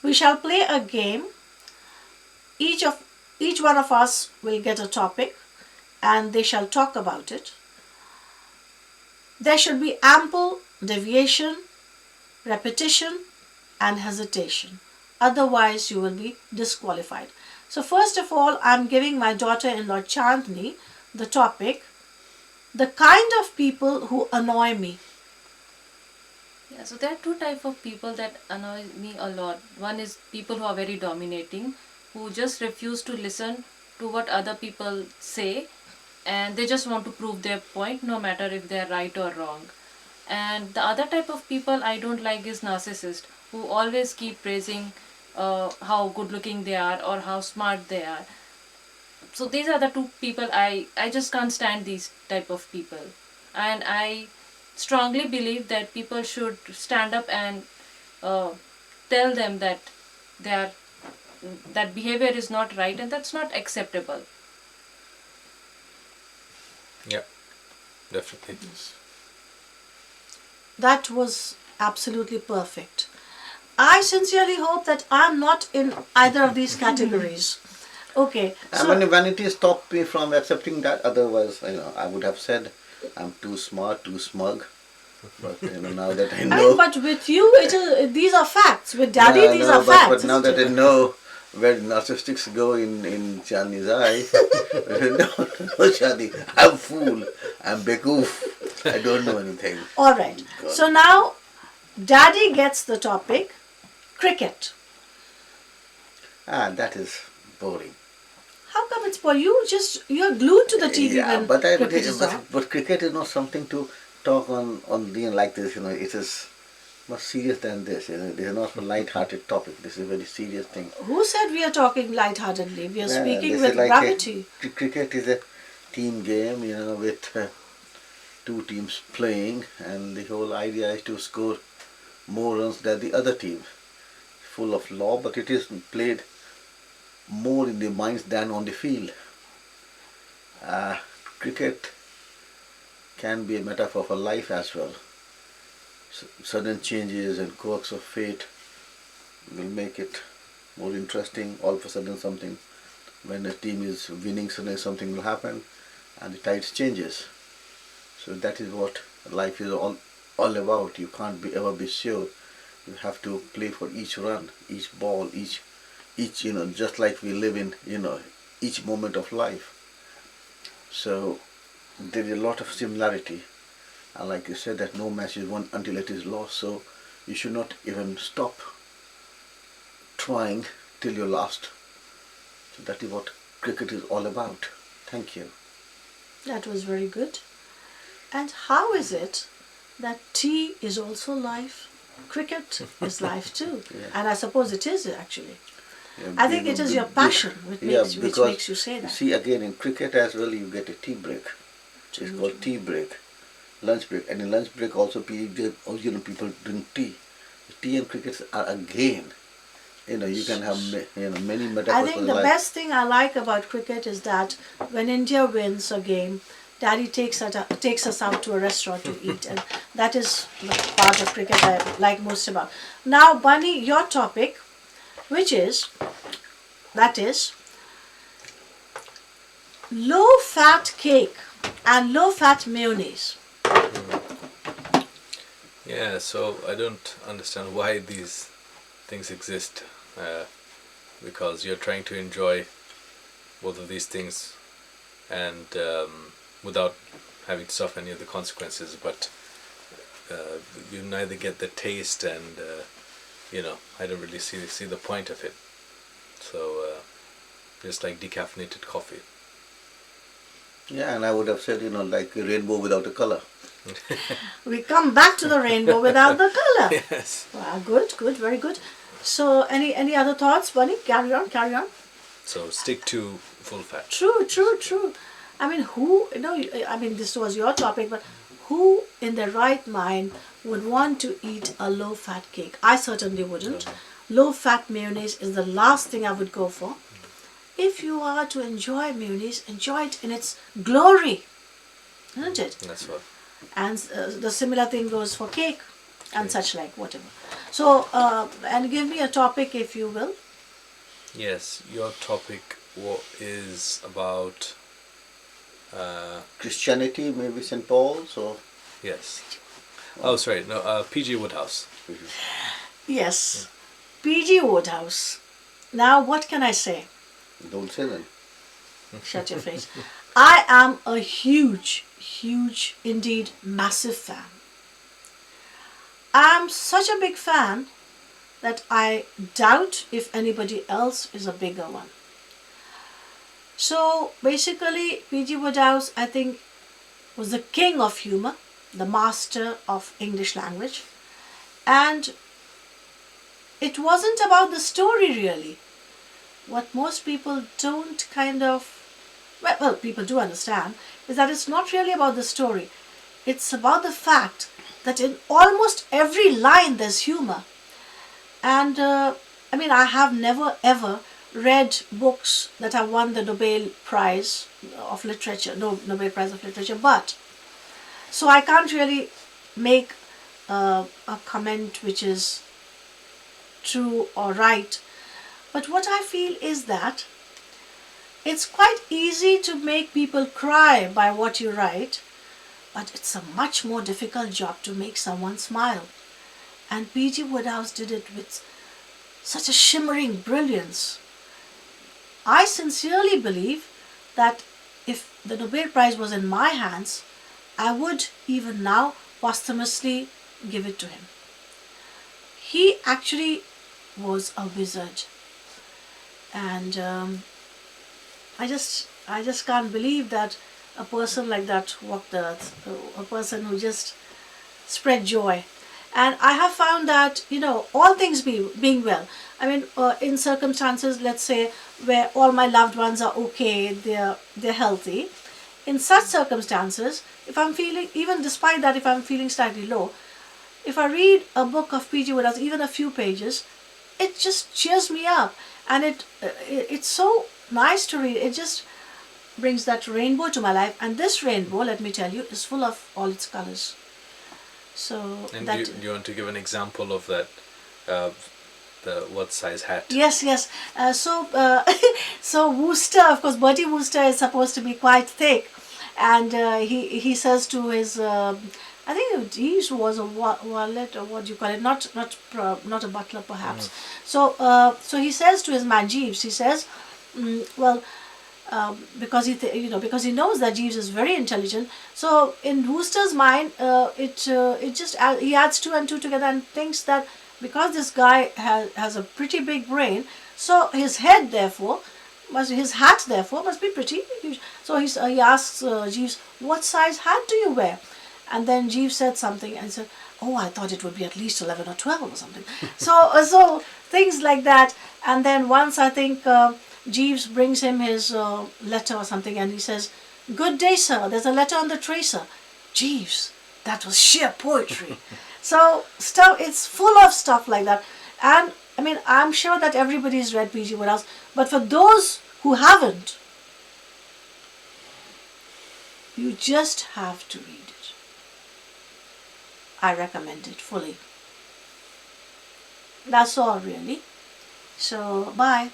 We shall play a game. Each one of us will get a topic and they shall talk about it. There should be ample deviation, repetition and hesitation. Otherwise, you will be disqualified. So first of all, I'm giving my daughter-in-law Chandni the topic, the kind of people who annoy me. Yeah, so there are two types of people that annoy me a lot. One is people who are very dominating, who just refuse to listen to what other people say, and they just want to prove their point no matter if they are right or wrong. And the other type of people I don't like is narcissist, who always keep praising how good looking they are or how smart they are. So these are the two people I just can't stand, these type of people. And I strongly believe that people should stand up and uh, tell them that they are that behavior is not right and that's not acceptable. Yeah, definitely. That was absolutely perfect. I sincerely hope that I'm not in either of these categories. Okay, And so vanity stopped me from accepting that. Otherwise, I would have said I'm too smart, too smug. But now that I I know, mean, but with you, these are facts. With Daddy, yeah, these no, are facts. but now isn't that I it? know where narcissists go in Chandni's eye, no, Chandni, I'm fool, I'm bekoof, I don't know anything. All right. So now, Daddy gets the topic, cricket. That is boring. How come it's for you? You're glued to the TV Yeah, when but cricket is on. but cricket is not something to talk on like this. It is much serious than this. This is not a light-hearted topic. This is a very serious thing. Who said we are talking lightheartedly? We are Yeah, speaking this with is like gravity. Cricket is a team game, with two teams playing, and the whole idea is to score more runs than the other team. Full of law, but it is played more in the minds than on the field. Cricket can be a metaphor for life as well. Sudden changes and quirks of fate will make it more interesting. All of a sudden something, when a team is winning, suddenly something will happen and the tides changes. So that is what life is all about. You can't ever be sure. You have to play for each run, each ball, each just like we live in, each moment of life. So there is a lot of similarity. And like you said, that no match is won until it is lost. So you should not even stop trying till you're lost. So that is what cricket is all about. Thank you. That was very good. And how is it that tea is also life? Cricket is life too. Yeah. And I suppose it is actually. Yeah, I think it is your passion which makes you say that. See, again, in cricket as well, you get a tea break. It's called tea break, lunch break. And in lunch break also people drink tea. Tea and cricket are a game. You can have many metaphors. I think the best thing I like about cricket is that when India wins a game, Daddy takes us out to a restaurant to eat, and that is the part of cricket I like most about. Now, Bunny, your topic, that is low-fat cake and low-fat mayonnaise. Yeah, so I don't understand why these things exist, because you're trying to enjoy both of these things and without having to suffer any of the consequences, but you neither get the taste and I don't really see the point of it. So just like decaffeinated coffee. Yeah, and I would have said, like a rainbow without a color. We come back to the rainbow without the color. Yes. Wow, good, very good. So, any other thoughts, Bunny? Carry on. So stick to full fat. True. I mean, this was your topic, but who in their right mind would want to eat a low-fat cake? I certainly wouldn't. Low-fat mayonnaise is the last thing I would go for. If you are to enjoy mayonnaise, enjoy it in its glory, isn't it? That's what. And the similar thing goes for cake and such like, whatever. So, and give me a topic if you will. Yes, your topic is about Christianity, maybe St. Paul. So yes. Oh, sorry. No, P.G. Woodhouse. Yes, P.G. Woodhouse. Now, what can I say? don't say then. Shut your face. I am a huge, huge, indeed massive fan. I'm such a big fan that I doubt if anybody else is a bigger one. So basically, P.G. Wodehouse, I think, was the king of humor, the master of English language, and it wasn't about the story really. What most people don't kind of, well, people do understand, is that it's not really about the story. It's about the fact that in almost every line there's humor. And I mean, I have never ever read books that have won the Nobel Prize of Literature, no Nobel Prize of Literature, but so I can't really make a comment which is true or right. But what I feel is that it's quite easy to make people cry by what you write, but it's a much more difficult job to make someone smile. And P.G. Wodehouse did it with such a shimmering brilliance. I sincerely believe that if the Nobel Prize was in my hands, I would even now posthumously give it to him. He actually was a wizard, and I just can't believe that a person like that walked the earth, a person who just spread joy. And I have found that, all things being well, I mean, in circumstances, let's say, where all my loved ones are okay, they're healthy, in such circumstances, if I'm feeling, even despite that, if I'm feeling slightly low, if I read a book of P.G. Wodehouse, even a few pages, it just cheers me up, and it's so nice to read. It just brings that rainbow to my life, and this rainbow, let me tell you, is full of all its colors. So And that, do you want to give an example of that? The what size hat? yes, yes. So Wooster, of course, Bertie Wooster is supposed to be quite thick, and he says to his, I think he was a valet, or what do you call it? Not a butler, perhaps. So he says to his man Jeeves, he says, well, because he knows that Jeeves is very intelligent. So in Wooster's mind, he adds two and two together and thinks that because this guy has a pretty big brain, so his hat therefore must be pretty huge. So he asks Jeeves, "What size hat do you wear?" And then Jeeves said something and said, "Oh, I thought it would be at least 11 or 12 or something." So things like that. And then once I think Jeeves brings him his letter or something, and he says, "Good day, sir. There's a letter on the tray, sir." Jeeves, that was sheer poetry. So it's full of stuff like that. And I mean, I'm sure that everybody's read P.G. Wodehouse, but for those who haven't, you just have to read it. I recommend it fully. That's all, really. So, bye.